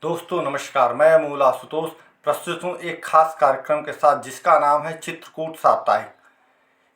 दोस्तों नमस्कार, मैं मूल आशुतोष प्रस्तुत हूँ एक खास कार्यक्रम के साथ जिसका नाम है चित्रकूट साप्ताहिक।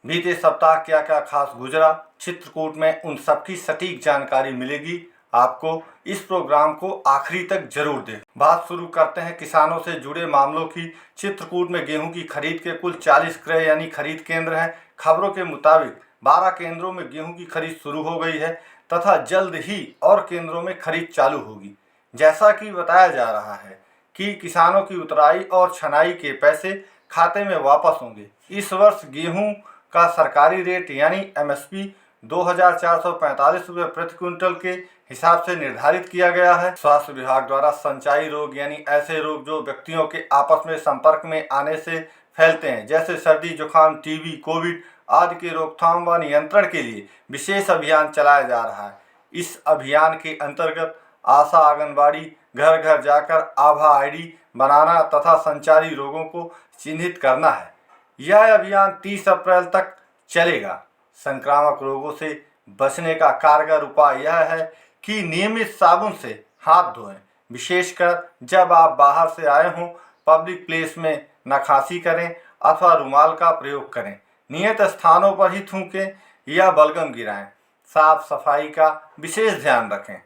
बीते सप्ताह क्या क्या खास गुजरा चित्रकूट में, उन सबकी सटीक जानकारी मिलेगी आपको। इस प्रोग्राम को आखिरी तक जरूर देखें। बात शुरू करते हैं किसानों से जुड़े मामलों की। चित्रकूट में गेहूं की खरीद के कुल 40 क्रय यानी खरीद केंद्र हैं। खबरों के मुताबिक 12 केंद्रों में गेहूं की खरीद शुरू हो गई है तथा जल्द ही और केंद्रों में खरीद चालू होगी। जैसा कि बताया जा रहा है कि किसानों की उतराई और छनाई के पैसे खाते में वापस होंगे। इस वर्ष गेहूं का सरकारी रेट यानी एमएसपी 2,445 रुपये प्रति क्विंटल के हिसाब से निर्धारित किया गया है। स्वास्थ्य विभाग द्वारा संचारी रोग यानी ऐसे रोग जो व्यक्तियों के आपस में संपर्क में आने से फैलते हैं, जैसे सर्दी, जुकाम, टीबी, कोविड आदि के रोकथाम व नियंत्रण के लिए विशेष अभियान चलाया जा रहा है। इस अभियान के अंतर्गत आशा, आंगनबाड़ी घर घर जाकर आभा आईडी बनाना तथा संचारी रोगों को चिन्हित करना है। यह अभियान 30 अप्रैल तक चलेगा। संक्रामक रोगों से बचने का कारगर उपाय यह है कि नियमित साबुन से हाथ धोएं, विशेषकर जब आप बाहर से आए हों। पब्लिक प्लेस में नखासी करें अथवा रुमाल का प्रयोग करें। नियत स्थानों पर ही थूकें या बलगम गिराएं। साफ सफाई का विशेष ध्यान रखें।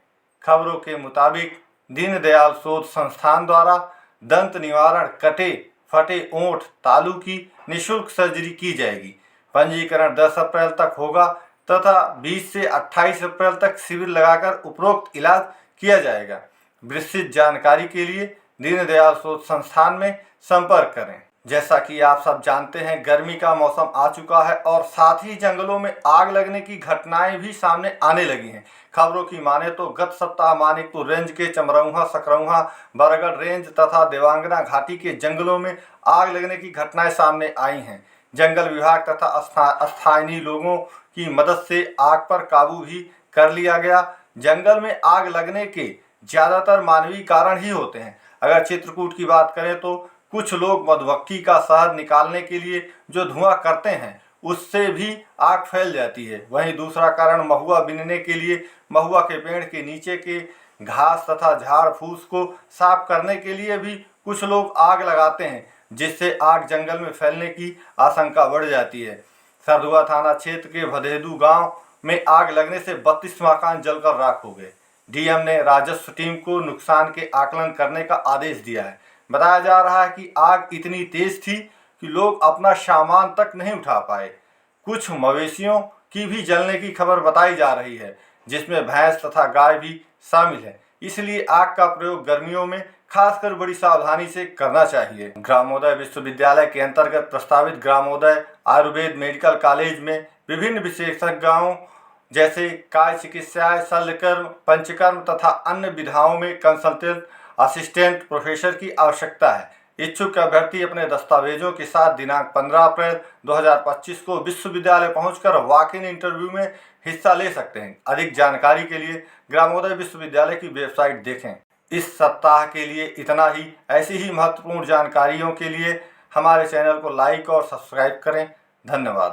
खबरों के मुताबिक दीनदयाल शोध संस्थान द्वारा दंत निवारण, कटे फटे ओंठ, तालू की निःशुल्क सर्जरी की जाएगी। पंजीकरण 10 अप्रैल तक होगा तथा 20 से 28 अप्रैल तक शिविर लगाकर उपरोक्त इलाज किया जाएगा। विस्तृत जानकारी के लिए दीनदयाल शोध संस्थान में संपर्क करें। जैसा कि आप सब जानते हैं, गर्मी का मौसम आ चुका है और साथ ही जंगलों में आग लगने की घटनाएं भी सामने आने लगी हैं। खबरों की माने तो गत सप्ताह मानिकपुर रेंज के चमरौहा, सकरौहा, बरगढ़ रेंज तथा देवांगना घाटी के जंगलों में आग लगने की घटनाएं सामने आई हैं। जंगल विभाग तथा स्थानीय लोगों की मदद से आग पर काबू भी कर लिया गया। जंगल में आग लगने के ज़्यादातर मानवीय कारण ही होते हैं। अगर चित्रकूट की बात करें तो कुछ लोग मधुमक्खी का शहद निकालने के लिए जो धुआं करते हैं उससे भी आग फैल जाती है। वहीं दूसरा कारण महुआ बीनने के लिए महुआ के पेड़ के नीचे के घास तथा झाड़ फूस को साफ करने के लिए भी कुछ लोग आग लगाते हैं, जिससे आग जंगल में फैलने की आशंका बढ़ जाती है। सरधुआ थाना क्षेत्र के भदेदू गांव में आग लगने से 32 मकान जलकर राख हो गए। डीएम ने राजस्व टीम को नुकसान के आकलन करने का आदेश दिया है। बताया जा रहा है कि आग इतनी तेज थी कि लोग अपना सामान तक नहीं उठा पाए। कुछ मवेशियों की भी जलने की खबर बताई जा रही है, जिसमें भैंस तथा गाय भी शामिल है। इसलिए आग का प्रयोग गर्मियों में खासकर बड़ी सावधानी से करना चाहिए। ग्रामोदय विश्वविद्यालय के अंतर्गत प्रस्तावित ग्रामोदय आयुर्वेद मेडिकल कॉलेज में विभिन्न विशेषज्ञों जैसे काय चिकित्सा, शल्यकर्म, पंचकर्म तथा अन्य विधाओं में कंसल्टेंट असिस्टेंट प्रोफेसर की आवश्यकता है। इच्छुक अभ्यर्थी अपने दस्तावेजों के साथ दिनांक 15 अप्रैल 2025 को विश्वविद्यालय पहुंचकर वॉक इन इंटरव्यू में हिस्सा ले सकते हैं। अधिक जानकारी के लिए ग्रामोदय विश्वविद्यालय की वेबसाइट देखें। इस सप्ताह के लिए इतना ही। ऐसी ही महत्वपूर्ण जानकारियों के लिए हमारे चैनल को लाइक और सब्सक्राइब करें। धन्यवाद।